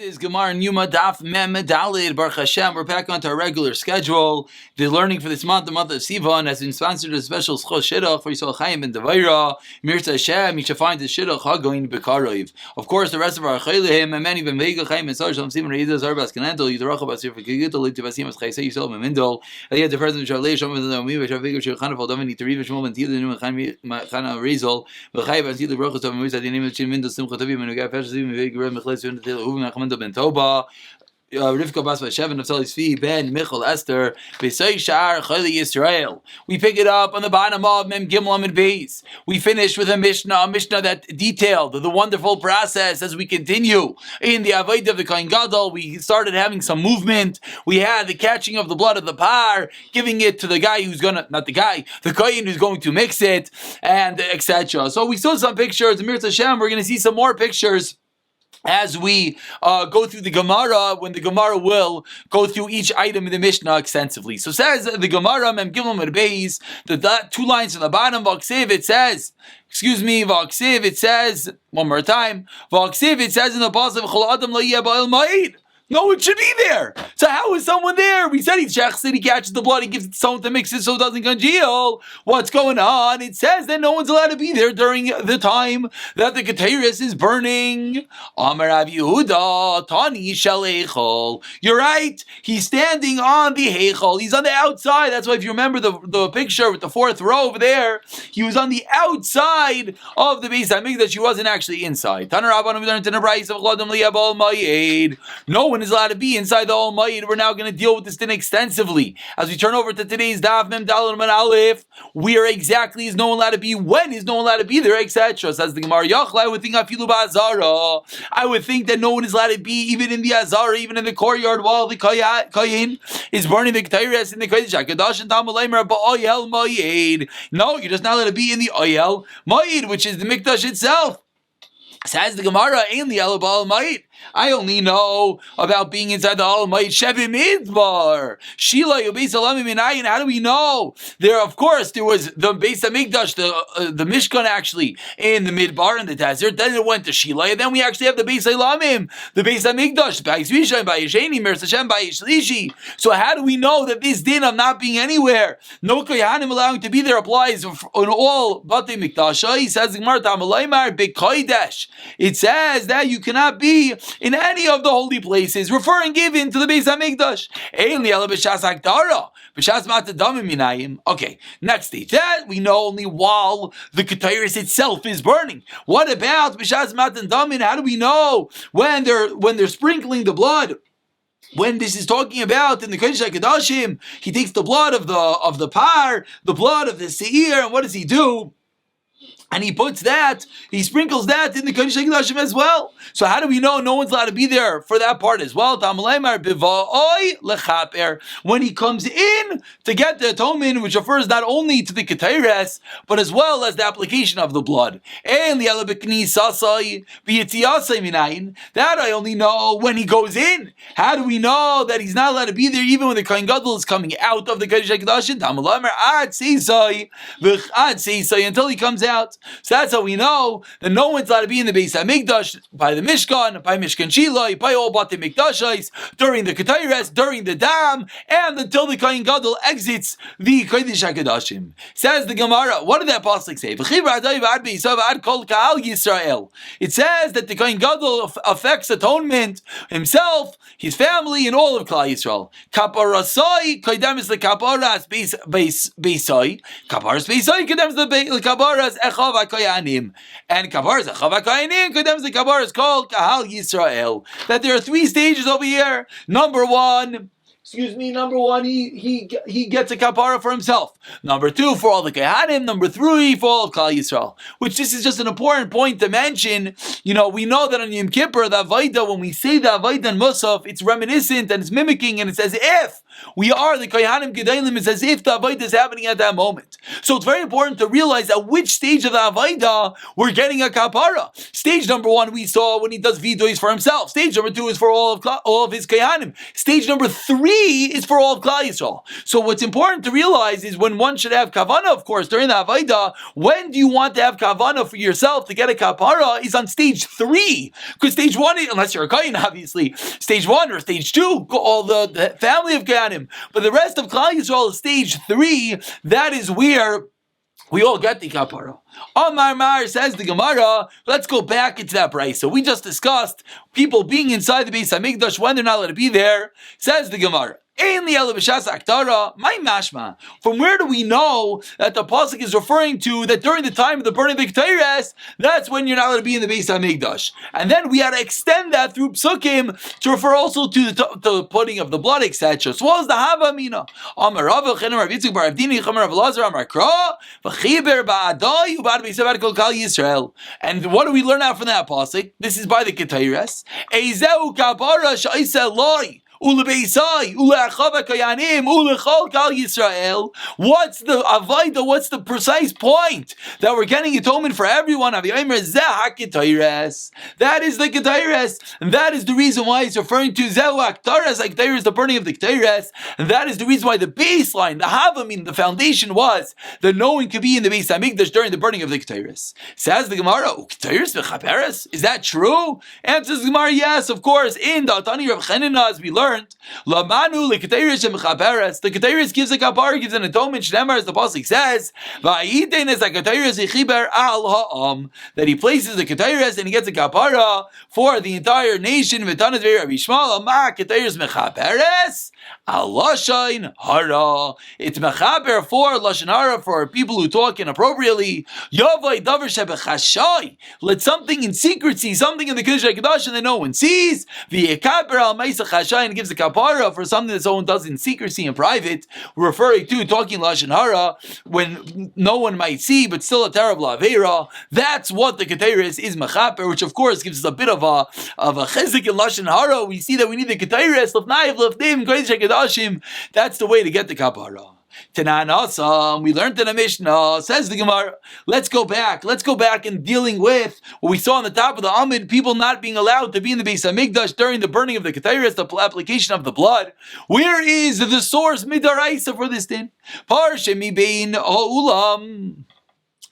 This is Gemara and Yoma Daf Mem Dalid Baruch Hashem. We're back onto our regular schedule. The learning for this month, the month of Sivan, has been sponsored a special schos shidduch for Yisrael Chaim ben Devaira. Mirza Hashem, you should find the shidduch hagoin b'karov. Of course, the rest of our chayleim and many ben Vega Chaim and Sar Shalom Sivan Reidas Arbas Kanantel Yidracha Basir for Kigitol Litivasim as Chaysay Yisrael Memindol. They had the president Charlie Shom ben Dami which are Vega Shulchan of Domini to Riva Shmol ben Tila Numa Chana Rizal V'Chaim ben Tila Brachos of Musa the name of Chin Mindel Simcha Tavi Menuga Fashim Vega Reb Mechles Yun Tila Uvim Achmendo ben Toba. Rivka Bas Vashev and Naftali's Fi Ben Michal Esther B'Say Shar Chayli Yisrael. We pick it up on the bottom of Mem Gimel Amid Beis. We finish with a Mishnah that detailed the wonderful process as we continue in the Avodah of the Kohen Gadol. We started having some movement. We had the catching of the blood of the par, giving it to the guy who's gonna, not the guy, the Kohen who's going to mix it, and etc. So we saw some pictures. Mirza Hashem, we're going to see some more pictures as we go through the Gemara, when the Gemara will go through each item in the Mishnah extensively. So says the Gemara, Mem Gimel Amid Beis, the two lines from the bottom, V'Aksiv, it says, V'Aksiv, it says, one more time, V'Aksiv, it says in the Pasuk, Chol Adam Lo Yeh Ba'il Ma'id. No, it should be there. So how is someone there? We said he catches the blood, he gives it to someone to mix it so it doesn't congeal. What's going on? It says that no one's allowed to be there during the time that the Keteris is burning. Amar Rav Yehuda, Tani Shel Eichel. You're right. He's standing on the Heichel. He's on the outside. That's why if you remember the picture with the fourth row over there, he was on the outside of the Beis HaMikdash. He wasn't actually inside. Taner Rabbanan, we learned in the Brayso of Chladam Liyabal Ma'id. No one is allowed to be inside the Almighty. We're now going to deal with this thing extensively. As we turn over to today's Daf Mem Daled Man Aleph, where exactly is no one allowed to be, when is no one allowed to be there, etc. Says the Gemara, Yachla, I would think Afilu Ba'azara. I would think that no one is allowed to be even in the Azara, even in the courtyard while the Kohen is burning the Ketaires in the Kodesh HaKadosh and Tamulaymer Ba'oyel Ma'id. No, you're just not allowed to be in the Oyel Ma'id, which is the Mikdash itself. Says the Gemara, Ein li Ela Ba'al Ma'id. I only know about being inside the Almighty Shevim Midbar. Shila Yobei Salami Minayin. How do we know? There, of course, there was the Beis HaMikdash, the Mishkan actually in the Midbar in the desert. Then it went to Shila, and then we actually have the Beis Halamim, the Beis HaMikdash, Ba'is Rishon, Ba'is Sheni, Mirza Hashem, Ba'is Shlishi. So how do we know that this din of not being anywhere, no Kohanim allowing to be there, applies on all Batei Mikdash? He says the Gemara Tamalaymar B'Kodesh. It says that you cannot be in any of the holy places, referring even to the Beis HaMikdash. Okay, next stage. That we know only while the Ketairis itself is burning. What about B'Shas Matan Damin? How do we know when they're sprinkling the blood? When this is talking about in the Kodesh HaKadoshim, he takes the blood of the par, the blood of the seir, and what does he do? And he sprinkles that in the Kodesh HaKadoshim as well. So how do we know no one's allowed to be there for that part as well? When he comes in to get the atonement, which refers not only to the Ketaires, but as well as the application of the blood. That I only know when he goes in. How do we know that he's not allowed to be there even when the Kohen Gadol is coming out of the Kodesh HaKadoshim? Until he comes out. So that's how we know that no one's allowed to be in the Beis HaMikdash, by the Mishkan, by Mishkan Shiloi, by all Batei Mikdashos, during the Ketaires, during the Dam, and until the Kohen Gadol exits the Kodesh HaKadoshim. Says the Gemara, what did that pasuk say? It says that the Kohen Gadol affects atonement, himself, his family, and all of Klal Yisrael. Kaparasai kodemis lekaparas beisai. Kaparas beisai kodemis lekaparas echav hakoyanim. And kaparas echav hakoyanim kodemis lekaparas kol kahal Yisrael. That there are three stages over here. Number one, he gets a kapara for himself. Number two, for all the Kehanim. Number three, for all of Klal Yisrael. Which this is just an important point to mention. We know that on Yom Kippur, the Avodah, when we say the Avodah and Musaf, it's reminiscent and it's mimicking, and it's as if we are the Kohanim Gedalim. It's as if the Avodah is happening at that moment. So it's very important to realize at which stage of the Avodah we're getting a kapara. Stage number one we saw when he does vidois for himself. Stage number two is for all of his Kohanim. Stage number three is for all Klal Yisrael. So what's important to realize is when one should have kavanah, of course, during the Avodah, when do you want to have kavanah for yourself to get a kapara is on stage 3. Because stage 1, unless you're a Kohen, obviously, stage 1 or stage 2, all the family of Kohanim. But the rest of Klal Yisrael is stage 3. That is where we all get the kapara. Amar Mar says the Gemara, let's go back into that brayso. So we just discussed people being inside the Beis HaMikdash when they're not allowed to be there. Says the Gemara, from where do we know that the pasuk is referring to that during the time of the burning of the Ketores, that's when you're not allowed to be in the Beis HaMikdash? And then we had to extend that through psukim to refer also to the putting of the blood, etc. So what was the Hava Amina? Amar Rav Chenem Rav Yitzchak Bar Avdini Chamer Rav Elazar Amar Kra V'chiber Ba'adai Ubad Beis HaMikdash Kol Kal Yisrael. And what do we learn out from that pasuk? This is by the Ketores. Eizeu kabara sha'isa loi. What's the avodah? What's the precise point that we're getting atonement for everyone? That is the Ketores, and that is the reason why it's referring to Zehu Aktaras, like Ketores, the burning of the Ketores, and that is the reason why the baseline, the Havamim, the foundation was that no one could be in the Beis HaMikdash during the burning of the Ketores. Says the Gemara, Ketores v'chaperes? Is that true? Answers the Gemara, yes, of course. In the Atani Rav Chanina, as we learned, Lamanu leketeiris shemechaperes. The keteiris gives a kapar, gives an atonement. Shnemar, as the pasuk says, va'yitein es haketeiris yichiber al ha'am, that he places the keteiris and he gets a kapara for the entire nation. V'tanas ve'Rav Yishmael ma keteiris mechaperes al lashon hara. It's mechaper for lashon hara, for people who talk inappropriately. Yavai davar shebechashai. Let something in secrecy, something in the Kodesh HaKadosh that no one sees. V'yekaper al ma'isa chashai, and gives a kapara for something that someone does in secrecy in private, referring to talking lashon hara when no one might see, but still a terrible aveira. That's what the keteiris is mechaper, which of course gives us a bit of a chizuk in lashon hara. We see that we need the keteiris lefnayv lefnim kodesh hakadashim. That's the way to get the kapara. Tanan Asam, we learned in a Mishnah, says the Gemara. Let's go back in dealing with what we saw on the top of the Amid, people not being allowed to be in the Beis HaMikdash during the burning of the Keteiris, the application of the blood. Where is the source midaraisa for this din? Parsha mi bein ha'ulam.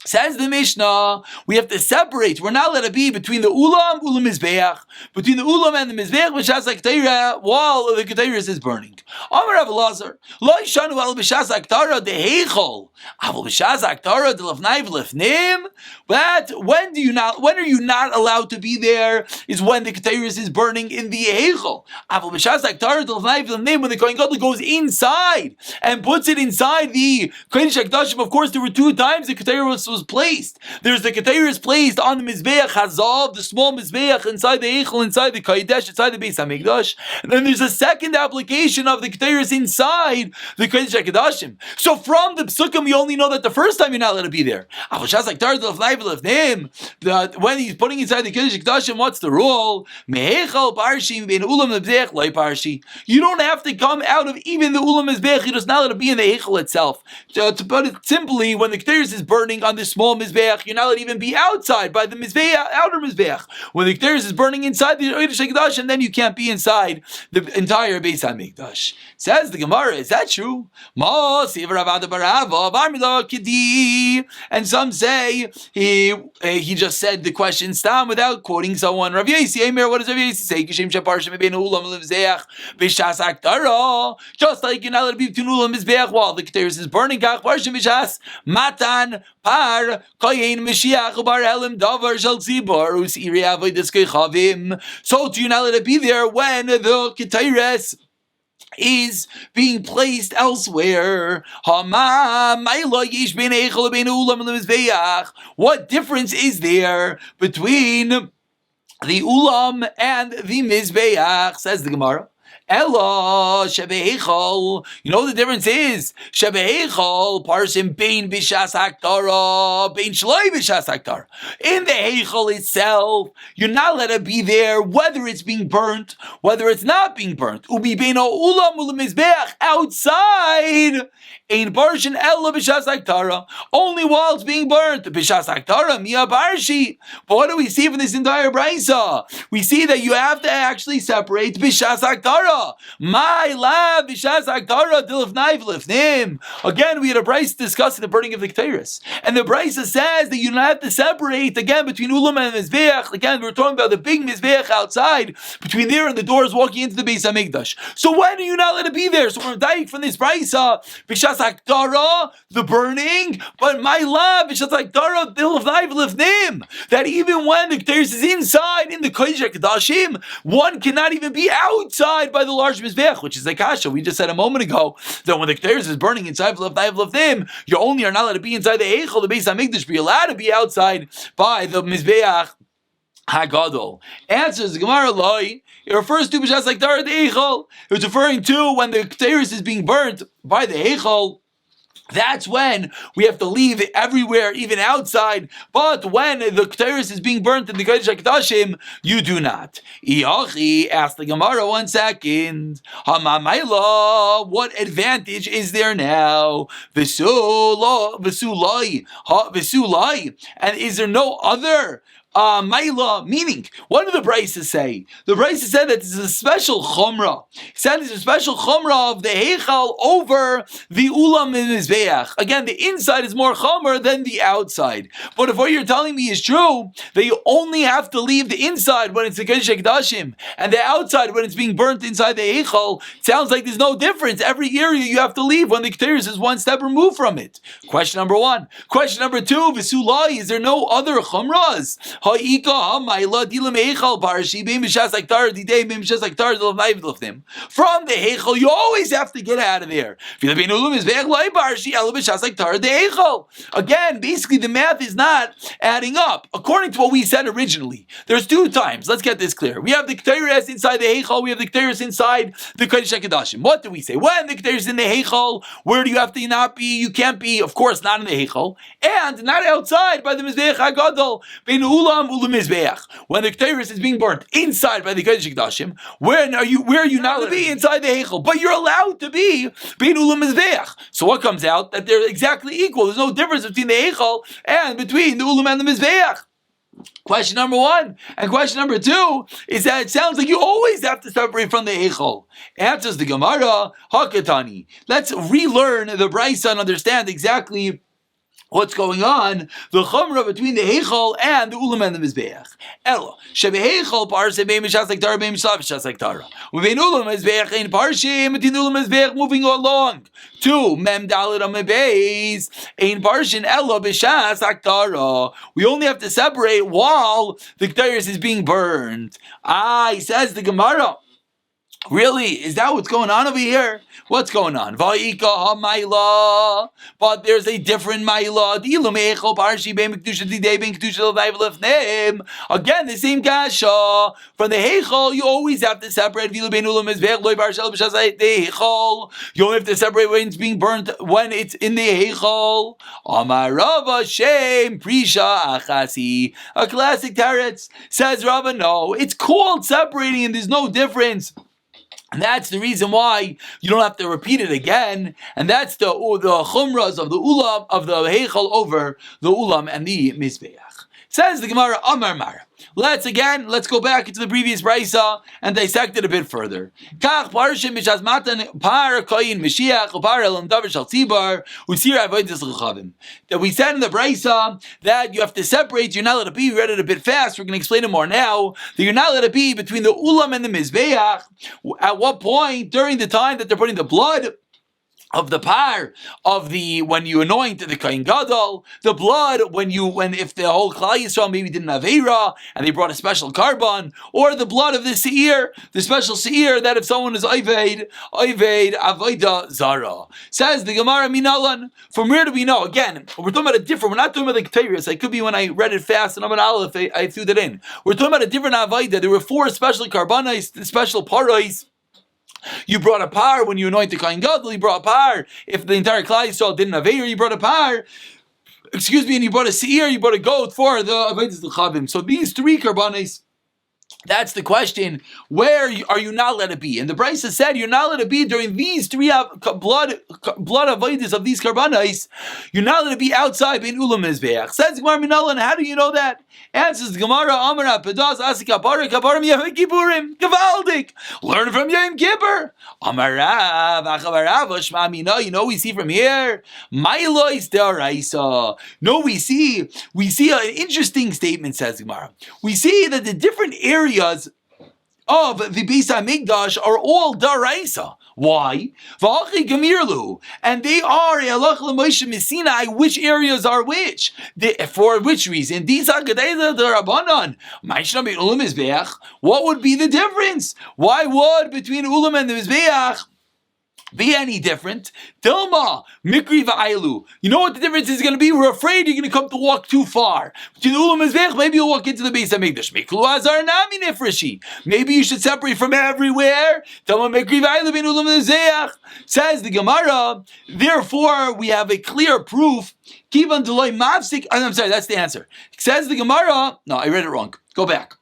Says the Mishnah, we have to separate. We're not allowed to be between the ulam mizbeach, between the ulam and the mizbeach b'shas haktara while the keteiris is burning. Amar Rav Elazar, lo yishanu al b'shas haktara deheichol, aval b'shas haktara delafnai v'lefnim. But when are you not allowed to be there? Is when the keteiris is burning in the heichol. Aval b'shas haktara delafnai v'lefnim, when the Kohen Gadol goes inside and puts it inside the Kodesh HaKodashim. Of course, there were 2 times the keteiris was placed. There's the keteiris placed on the mizbeach hazav, the small mizbeach inside the eichel, inside the kodesh, inside the Beis HaMikdash. And then there's a second application of the keteiris inside the Kodesh HaKodashim. So from the psukim, we only know that the first time you're not allowed to be there. When he's putting inside the Kodesh HaKodashim, what's the rule? You don't have to come out of even the ulam mizbeach. You're just not allowed to be in the eichel itself. To put it simply, when the keteiris is burning on the small mizbeach, you're not allowed to even be outside by the mizbeach, outer mizbeach. When the keteiris is burning inside the Kodesh HaKadosh, and then you can't be inside the entire Beis HaMikdash. Says the Gemara, is that true? And some say he just said the question stam without quoting someone. Rav Yosi Eimer, what does Rav Yosi say? Just like you're not allowed to be between ulam mizbeach while the keteiris is burning. Matan par koyin Mashiach ubar helim davar shel tzibor usiri avodas kechavim. So do you not let it be there when the keteiris is being placed elsewhere? What difference is there between the ulam and the mizbeach? Says the Gemara. Ella shebeichol. You know what the difference is? Shebeichol parsim bein b'shas haktara, bein shloi b'shas haktara. In the heichol itself, you're not allowed to be there, whether it's being burnt, whether it's not being burnt. Ubi beino ulam ulam mizbeach, outside. Ein parshin ella b'shas haktara, only while it's being burnt. B'shas haktara miya parshi. But what do we see from this entire brayso? We see that you have to actually separate b'shas haktara. Gemara. My lab b'shas hagdara dilifnai v'lifnim. Again, we had a brayse discussing the burning of the Keteiros, and the brayse says that you don't have to separate again between ulam and mizbeach. Again, we're talking about the big mizbeach outside between there and the doors walking into the Beis Hamikdash. So when are you not allowed to be there? So we're dying from this brayse b'shas hagdara, the burning, but my lab b'shas hagdara dilifnai v'lifnim. That even when the Keteiros is inside in the Kodesh HaKodashim, one cannot even be outside by the large mizbeach, which is the kasha. We just said a moment ago that when the Keteiros is burning inside v'lifnim, you only are not allowed to be inside the Eichel, the Beis Hamikdash, but you're allowed to be outside by the mizbeach Hagadol. Answers the Gemara Loi. It refers to b'shas hagdara the Eichel. It's referring to when the Keteiros is being burnt by the Eichel. That's when we have to leave everywhere, even outside. But when the Keteiros is being burnt in the Kodesh HaKodashim, you do not. Iachi, asked the Gemara 1 second. Hamamayla, what advantage is there now? Visulai. And is there no other Maila, meaning, what do the Braises say? The Braises said that this is a special chumrah. He said it's a special chumrah of the Heichal over the Ulam and Mizbeach. Again, the inside is more chumrah than the outside. But if what you're telling me is true, that you only have to leave the inside when it's the Kodesh HaKodashim, and the outside when it's being burnt inside the Heichal, it sounds like there's no difference. Every area you have to leave when the Keteiros is one step removed from it. Question number 1. Question number 2, Visulai, is there no other chumras? From the Heichel, you always have to get out of there. Again, basically the math is not adding up. According to what we said originally, there's 2 times. Let's get this clear. We have the Keteiros inside the Heichel, we have the Keteiros inside the Kodesh HaKodashim. What do we say? When the Keteiros is in the Heichel, where do you have to not be? You can't be, of course, not in the Heichel, and not outside by the Mizbeach HaGadol. When the Keteiros is being burnt inside by the Kodesh HaKodashim, where are you not allowed to be inside the Heichel? But you're allowed to be Bein Ulam Mizbeach. So what comes out? That they're exactly equal. There's no difference between the Heichel and between the Ulam and the Mizbeach. Question number 1. And question number 2 is that it sounds like you always have to separate from the Eichel. Answers the Gemara, Hakatani. Let's relearn the Brisa and understand exactly what's going on, the chumrah between the Heichel and the Ulam and the Mizbeach. Elo, shebeheichel parshe beim mishas hagdara beim mishas hagdara. Uvein Ulam Mizbeach ein parshim between Ulam Mizbeach moving along. 2, mem dalet amebeis ein parshin elo b'shas hagdara. We only have to separate while the Keteiros is being burned. He says the Gemara. Really? Is that what's going on over here? What's going on? Va'ika ha'mayla. But there's a different mayla. Again, the same kasha. From the heichal, you always have to separate. You only have to separate when it's being burnt, when it's in the heichal. Amar Rava Shem Prisha Achasi. A classic teretz. Says Rava, no, it's called separating and there's no difference. And that's the reason why you don't have to repeat it again. And that's the chumras of the ulam, of the heichal over the ulam and the mizbeach. Says the Gemara, Amar Mara. Let's go back into the previous brisa and dissect it a bit further. That we said in the brisa that you have to separate. You're not allowed to be. We read it a bit fast. We're going to explain it more now. That you're not allowed to be between the ulam and the mizbeach. At what point during the time that they're putting the blood of the par of the, when you anoint the Kohen Gadol, the blood if the whole Klal Yisrael maybe did an Aveira and they brought a special carbon, or the blood of the Seir, the special Seir that if someone is Oived Avoida Zara. Says the Gemara Minalan, from where do we know? Again, we're talking about we're not talking about the Keteiros. It could be when I read it fast and I'm an Aleph, I threw that in. We're talking about a different Avoida. There were 4 special carbonis, special paros. You brought a par when you anoint the Kohen Gadol. You brought a par if the entire Klal Yisrael didn't have Aveir. You brought a par. And you brought a seir. You brought a goat for the Avodas L'Chavim. So these 3 karbanos That's the question. Where are you not allowed to be? And the Brisa said you're not allowed to be during these three blood avoidance of these karbanos. You're not allowed to be outside in ulam mizbeach. Says Gemara Minala, and how do you know that? Answers Gemara Amara Pedas Asika Barak Kabarim Yom Kippurim Gavaldik. Learn from Yom Kippur. Amarav Achavarav Shmamina. You know we see from here. Mailois Daraisa. No, we see an interesting statement. Says Gemara. We see that the different areas of the Beis HaMikdash are all daraisa. Why? And they are Halach L'Moshe Messinai. Which areas are which? For which reason? These are Gedei D'Rabbanan. What would be the difference? Why would between Ulam and the Mizbeach be any different? Dilma, Mikri va'ailu. You know what the difference is going to be? We're afraid you're going to come to walk too far. Between Ulam and Mizbeach, maybe you'll walk into the Beis HaMikdash. Miklu azar nami nifrashi. Maybe you should separate from everywhere. Dilma, Mikri va'ailu bin Ulam and Mizbeach. Says the Gemara, therefore we have a clear proof. Kivan deloy mafsik. I'm sorry, that's the answer. Says the Gemara, no, I read it wrong. Go back.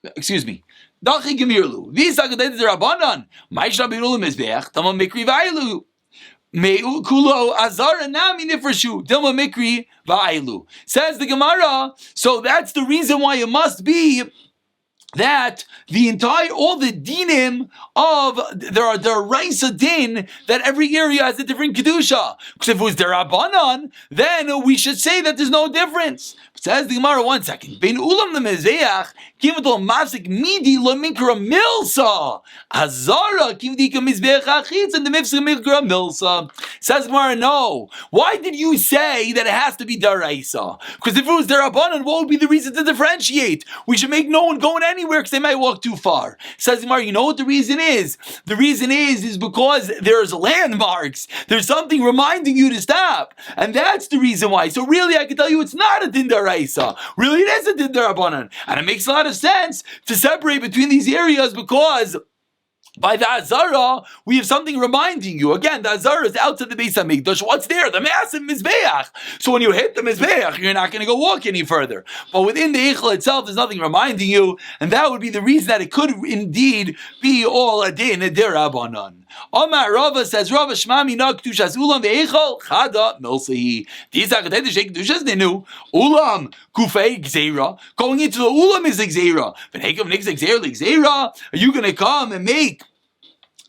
Excuse me. Dachi gemirlu. These agadedes rabbanan. Ma'ishna binulam mizbeach. Tama mikri va'ailu. Me'u kulo azara nami nifreshu. Dilma mikri va'ailu. Says the Gemara. So that's the reason why it must be that all the dinim of, there are raisa din, that every area has a different kedusha. Because if it was derabanan, then we should say that there's no difference. Says the Gemara, 1 second. Bein ulam the mezbeach, kivato mafsik midi lo mikra milsa. Azara kivdika mizbeach achitz, and the mifsik mikra milsa. Says the Gemara, no. Why did you say that it has to be daraisa? Because if it was derabanan, what would be the reason to differentiate? We should make no one going anywhere because they might walk too far. Says the Gemara, you know what the reason is? The reason is because there's landmarks. There's something reminding you to stop. And that's the reason why. So really, I can tell you it's not a din daraisa. Really, it is a din darabanan. And it makes a lot of sense to separate between these areas because by the Azara, we have something reminding you. Again, the Azara is out to the Beis HaMikdash. What's there? The massive Mizbeach. So when you hit the Mizbeach, you're not going to go walk any further. But within the Eichel itself, there's nothing reminding you. And that would be the reason that it could indeed be all a din, a derabanan. Omar Rava says, Rava Shmami na Kedushas Ulam ve'Eichel chada milsehi. These are Kedushas they knew. Ulam kufei gzeira. Going into the Ulam is a gzeira. V'neikav nix gzeira. Are you going to come and make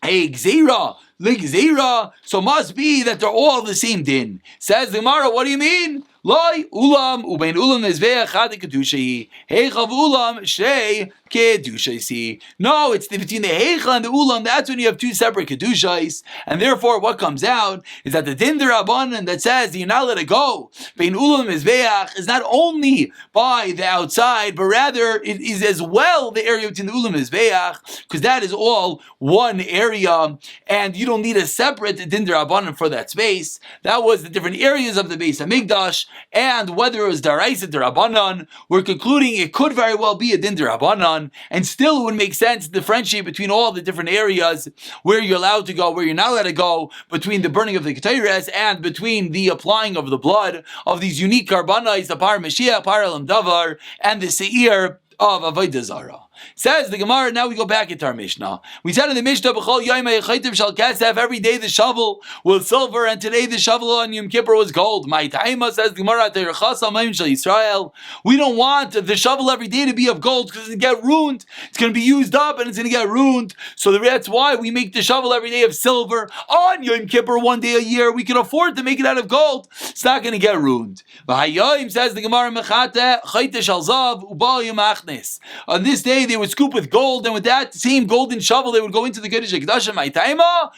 a gzeira, ligzeira? So must be that they're all the same din. Says the Gemara, what do you mean? Loi ulam ubein ulam mizbeach chad kedushahi heichav ulam shrei kedushaisi. No, it's between the heicha and the ulam. That's when you have two separate kedushais, and therefore what comes out is that the din derabanan that says you're not let it go bein ulam mizbeach is not only by the outside, but rather it is as well the area between the ulam mizbeach, because that is all one area, and you don't need a separate din derabanan for that space. That was the different areas of the Beis HaMikdash. And whether it was daraisa derabanan, we're concluding it could very well be a din derabanan, and still it would make sense to differentiate between all the different areas where you're allowed to go, where you're not allowed to go, between the burning of the ketores and between the applying of the blood of these unique karbanos, the par Mashiach, par elam davar, and the seir of Avodah Zarah. Says the Gemara, now we go back into our Mishnah. We said in the Mishnah, B'chol Yoma Yechaytim Shal Kesef, every day the shovel was silver, and today the shovel on Yom Kippur was gold. My Taima, says the Gemara, Teirchas Amayim Shal Yisrael. We don't want the shovel every day to be of gold because it's going to get ruined. It's going to be used up and it's going to get ruined. So that's why we make the shovel every day of silver. On Yom Kippur, one day a year, we can afford to make it out of gold. It's not going to get ruined. V'hayoyim, says the Gemara, Mechate Chayte Shal Zav Ubal Yom Achnes. On this day, they would scoop with gold, and with that same golden shovel, they would go into the Kodesh HaKadoshim. My taima,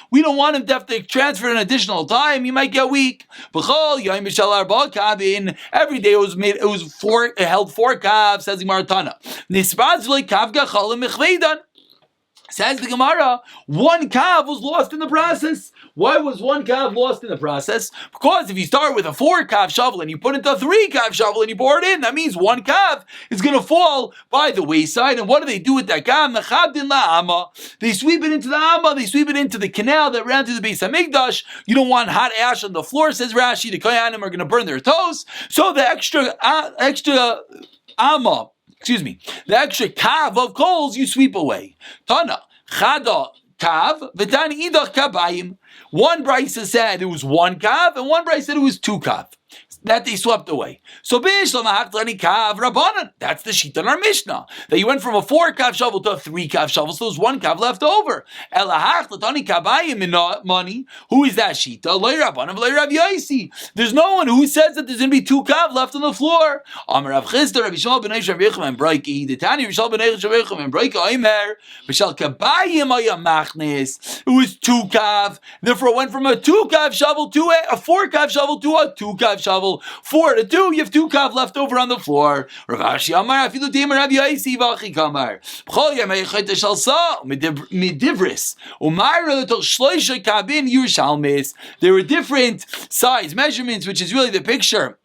we don't want him to have to transfer an additional time. He might get weak. Every day it held four calves, says the Gemara Tana. Says the Gemara, one calf was lost in the process. Why was one calf lost in the process? Because if you start with a 4-calf shovel and you put it into a 3-calf shovel and you pour it in, that means one calf is going to fall by the wayside. And what do they do with that calf? They sweep it into the Amma, they sweep it into the canal that ran to the Beis HaMikdash. You don't want hot ash on the floor, says Rashi. The Kohanim are going to burn their toes. So the extra Amma the extra kav of coals you sweep away. Tana, chada kav, v'tani idach kabayim. One brisa said it was 1 kav, and one brisa said it was 2 kav. That they swept away. So that's the sheet in our Mishnah. That you went from a 4 kav shovel to a 3 kav shovel, so there's 1 kav left over. Money. Who is that sheet? There's no one who says that there's going to be 2 kav left on the floor. It was 2 kav. Therefore it went from a 2 kav shovel to a 4 kav shovel to a 2 kav shovel. 4 to 2, you have 2 kav left over on the floor. Rav Ashi Amar, afilu deimar Rav Yaisi v'achi kamar. B'chol yamei chayte shalsa midivris. Umayra l'tol shloisha kabin Yerushalmis. There were different size measurements, which is really the picture.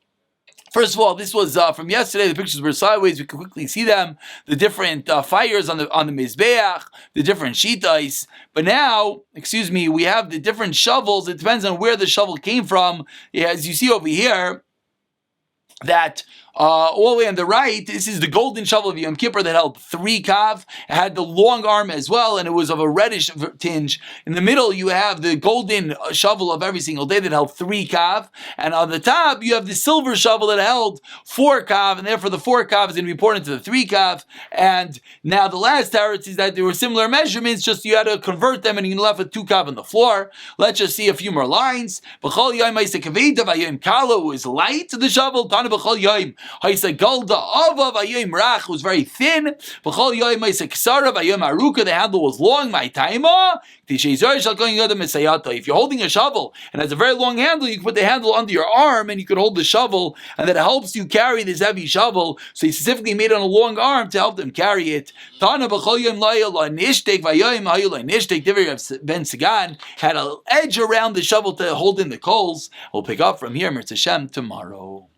First of all, this was from yesterday. The pictures were sideways. We could quickly see them. The different fires on the mizbeach, the different shitais. But now, we have the different shovels. It depends on where the shovel came from. As you see over here, that all the way on the right, this is the golden shovel of Yom Kippur that held 3 kav. It had the long arm as well, and it was of a reddish tinge. In the middle, you have the golden shovel of every single day that held 3 kav. And on the top, you have the silver shovel that held 4 kav, and therefore the 4 kav is going to be poured into the 3 kav. And now the last teretz is that there were similar measurements, just you had to convert them, and you left with 2 kav on the floor. Let's just see a few more lines. B'chol yom kalo is light, the shovel. Tana b'chol yom Rach was very thin. The handle was long. If you're holding a shovel and has a very long handle, you can put the handle under your arm and you can hold the shovel, and that helps you carry this heavy shovel. So he specifically made it on a long arm to help them carry it. Ben Sagan had an edge around the shovel to hold in the coals. We'll pick up from here, Mirz Hashem, tomorrow.